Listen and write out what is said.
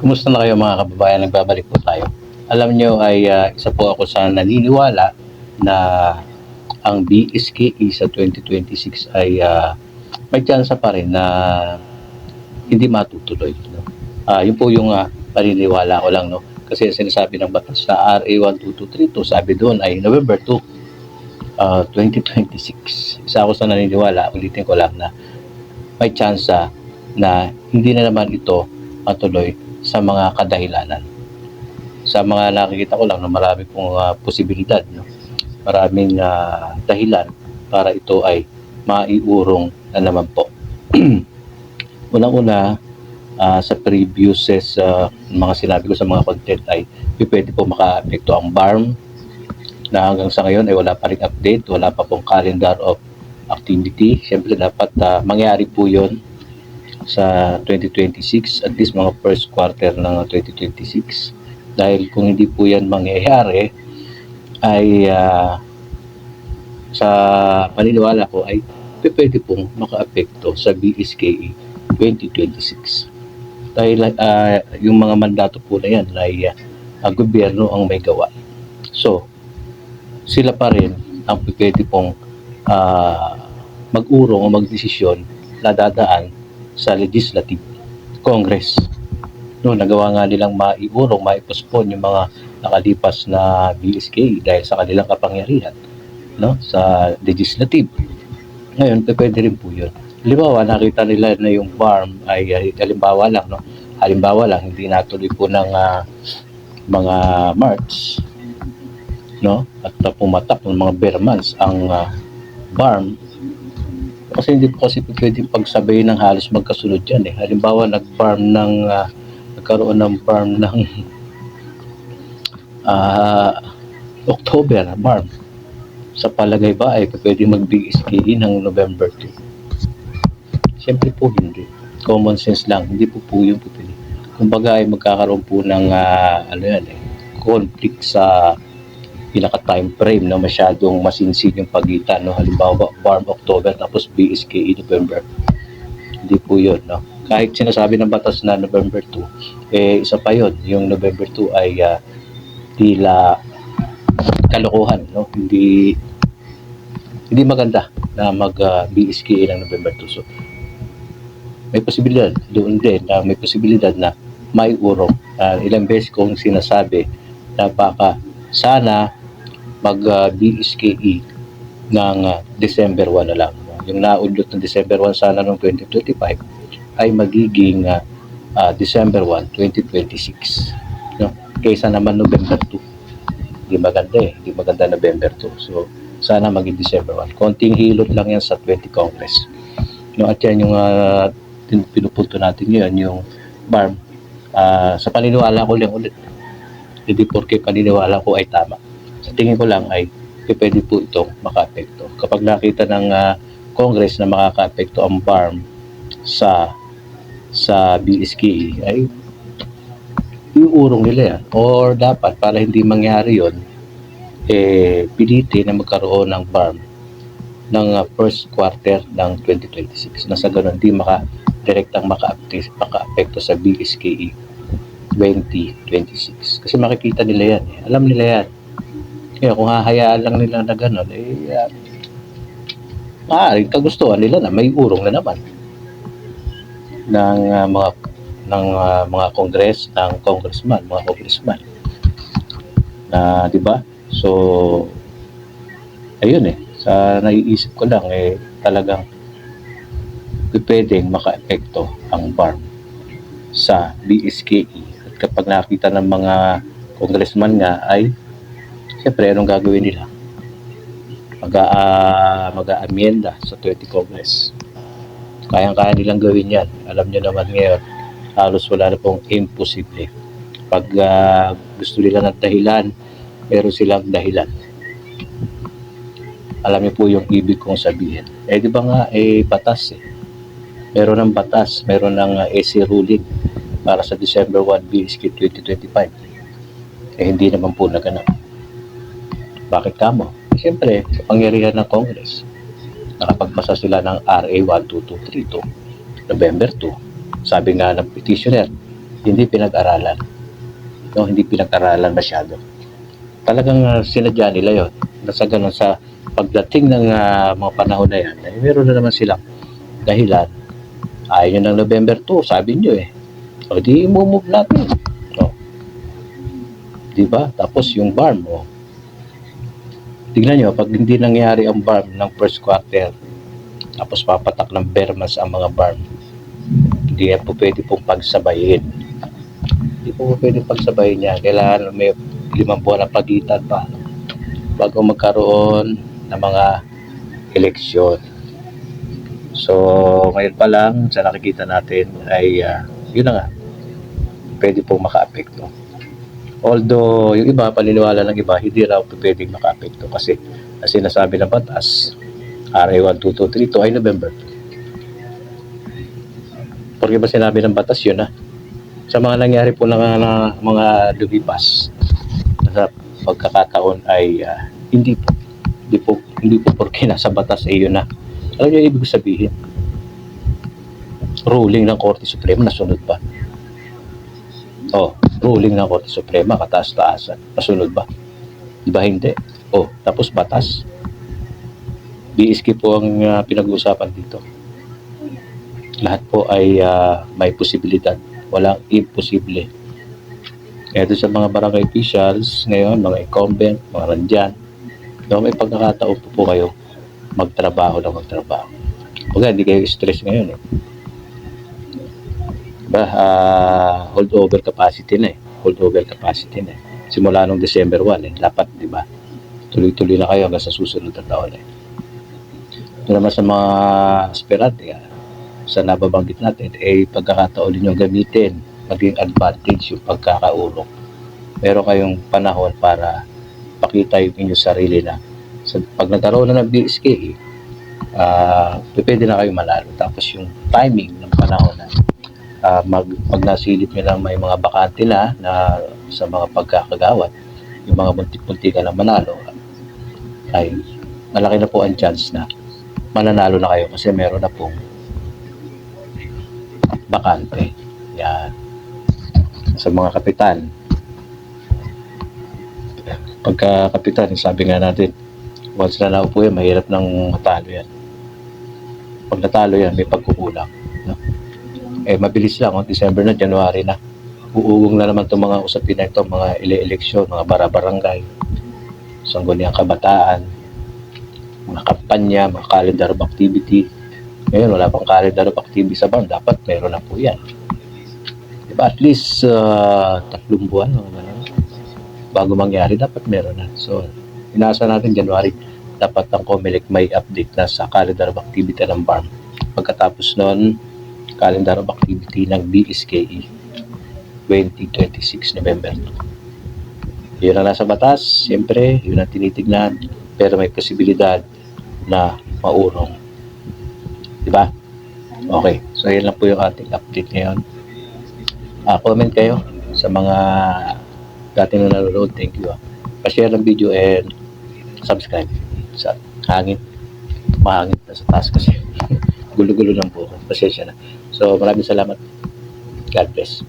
Kumusta na kayo mga kababayan? Nagbabalik po tayo. Alam nyo ay isa po ako sa naniniwala na ang BSKE sa 2026 ay may tsansa pa rin na hindi matutuloy. No? Yun po yung paniniwala ko lang. No? Kasi sinasabi ng batas sa RA 12232, sabi doon ay November 2, 2026. Isa ako sa naniniwala, ulitin ko lang na may tsansa na hindi na naman ito matuloy sa mga kadahilanan. Sa mga nakikita ko lang na marami pong posibilidad, no? Maraming dahilan para ito ay maiurong na naman po. Unang-una, sa previous mga sinabi ko sa mga content ay pwede po maka-apekto ang BARM na hanggang sa ngayon ay wala pa rin update, wala pa pong calendar of activity. Siyempre dapat mangyari po yon sa 2026, at least mga first quarter ng 2026. Dahil kung hindi po yan mangyayari, ay sa paniniwala ko ay pwede pong makaapekto sa BSKE 2026. Dahil yung mga mandato po na yan ay gobyerno ang may gawa. So, sila pa rin ang pwede pong mag-urong o magdesisyon na dadaan sa Legislative Congress. No, nagawa nga nilang maiurong, maipospon yung mga nakalipas na BSK dahil sa kanilang kapangyarihan, no, sa legislative. Ngayon, pwede rin po yun. Halimbawa, nakita nila na yung BARM ay halimbawa lang, no? Halimbawa lang, hindi natuloy po ng mga March, no? At pumatak ng mga bare months ang BARM. Kasi hindi po kasi pwedeng pagsabayin ng halos magkasunod yan eh. Halimbawa, nagkaroon ng BARM ng October, BARM. Sa palagay ba ay pwedeng mag-BSKE ng November 2? Siyempre po hindi. Common sense lang. Hindi po yung pwede. Kumbaga ay magkakaroon po ng conflict sa pinaka-time frame na masyadong masinsid yung pagitan. No? Halimbawa, BARM October tapos BSKE November. Hindi po yun. No? Kahit sinasabi ng batas na November 2, isa pa yun. Yung November 2 ay tila kalokohan. No? Hindi maganda na mag-BSKE ng November 2. So, may posibilidad doon din na may posibilidad na may urong. Ilang beses kong sinasabi na baka sana mag-BSKE ng December 1 na lang. Yung naudlot ng December 1 sana noong 2025 ay magiging December 1, 2026. No? Kaysa naman November 2. Hindi maganda eh. Hindi maganda November 2. So, sana maging December 1. Konting hilot lang yan sa 20 Congress. No, at yan yung pinupunto natin ngayon, yung BARM. Sa paniniwala ko lang ulit. Hindi porke paniniwala ko ay tama. Sa tingin ko lang ay pwede po itong maka-apekto. Kapag nakita ng Congress na makaka-apekto ang BARM sa BSKE, ay iurong nila yan. Or dapat, para hindi mangyari yon, pilitin na magkaroon ng BARM ng first quarter ng 2026. Nasa ganun, hindi direktang maka-apekto sa BSKE 2026. Kasi makikita nila yan. Alam nila yan. Kaya kung hahayaan lang nila na gano'n, maaaring kagustuhan nila na may urong na naman ng mga congressman na, di ba? So, ayun sa naiisip ko lang talagang pwedeng maka-epekto ang BARM sa BSKE. At kapag nakita ng mga congressman nga ay siyempre anong gagawin nila? Mag-aamyenda sa 20 Congress. Kayang-kaya nilang gawin yan. Alam nyo naman ngayon, halos wala na pong imposible. Pag gusto nila ng dahilan, meron silang dahilan. Alam niyo po yung ibig kong sabihin. Di ba nga, batas Meron ng batas, meron ng AC ruling para sa December 1 BSK 2025. Hindi naman po naganap. Bakit kamo? Siyempre, sa pangyarihan ng Congress, nakapagpasa sila ng RA 12232 November 2. Sabi nga ng petitioner, hindi pinag-aralan. No, hindi pinag-aralan masyado. Talagang sinadya nila yon. Nasa ganun sa pagdating ng mga panahon na yan, eh, meron na naman silang dahilan. Ayaw nyo ng November 2, sabi nyo eh. O di i-move natin. No. Di ba? Tapos yung BARM, oh. Tingnan nyo, pag hindi nangyari ang BARM ng first quarter, tapos papatak ng bermas ang mga BARM, hindi yan po pwede pong pagsabayin. Hindi po pwede pagsabayin yan. Kailangan may 5 buwan na pagitan pa bago magkaroon ng mga eleksyon. So, ngayon pa lang, sa nakikita natin ay yun na nga, pwede pong maka-apekto. Although, yung iba, paniniwala ng iba, hindi raw pwedeng maka-apekto kasi sinasabi ng batas, RA 12232 ay November 2. Porque ba sinabi ng batas yun na? Sa mga nangyari po ng mga lumipas sa pagkakataon ay hindi po porque nasa batas ay yun na. Alam niyo ibig sabihin? Ruling ng Korte Suprema nasunod ba? Oh, ruling ng Korte Suprema kataas-taasan. Nasunod ba? Di ba hindi? Oh, tapos batas. BSK po ang pinag-uusapan dito. Lahat po ay may posibilidad. Walang imposible. Kaya doon sa mga barangay officials, ngayon, mga incumbent, mga nandyan, may pagkakataon po kayo magtrabaho na magtrabaho. Huwag hindi kayo stress ngayon eh. Diba? Holdover capacity na eh. Holdover capacity na eh. Simula nung December 1 eh. Dapat, di ba? Tuloy-tuloy na kayo hanggang sa susunod na taon eh. Ito naman sa mga aspirante, sa nababanggit natin, pagkakataon ninyong gamitin, maging advantage yung pagkakaulong. Meron kayong panahon para pakita yung inyong sarili na pag nagkaroon na ng BSK, pwede na kayo manalo. Tapos yung timing ng panahon na pag nasilip nyo lang may mga bakante na sa mga pagkakagawad, yung mga muntik-muntikan na manalo, ay malaki na po ang chance na mananalo na kayo kasi meron na pong bakante. Yan. Sa mga kapitan. Pagka kapitan, sabi nga natin, once na naupo yan, mahirap nang matalo yan. Pag natalo yan, may pagkukulang. No? Mabilis lang, December na, January na. Uugong na naman itong mga usapin na ito, mga eleksyon, mga bara-barangay, sangguniang kabataan, mga kampanya, mga calendar of activity. Ngayon, wala pang calendar of activity sa BARM. Dapat meron na po yan. Diba? At least 3 buwan bago mangyari, dapat meron na. So, inaasa natin January, dapat ang COMELEC may update na sa calendar of activity ng BARM. Pagkatapos nun, calendar of activity ng BSKE 2026 November 2. Yun ang nasa batas. Siyempre, yun ang tinitignan. Pero may posibilidad na maurong. Diba? Okay. So, yun lang po yung ating update ngayon. Comment kayo sa mga dating na nanonood. Thank you. Pa-share ng video and subscribe sa hangin. Mahangin na sa taas kasi. Gulo-gulo lang po. Pasensya na. So, maraming salamat. God bless.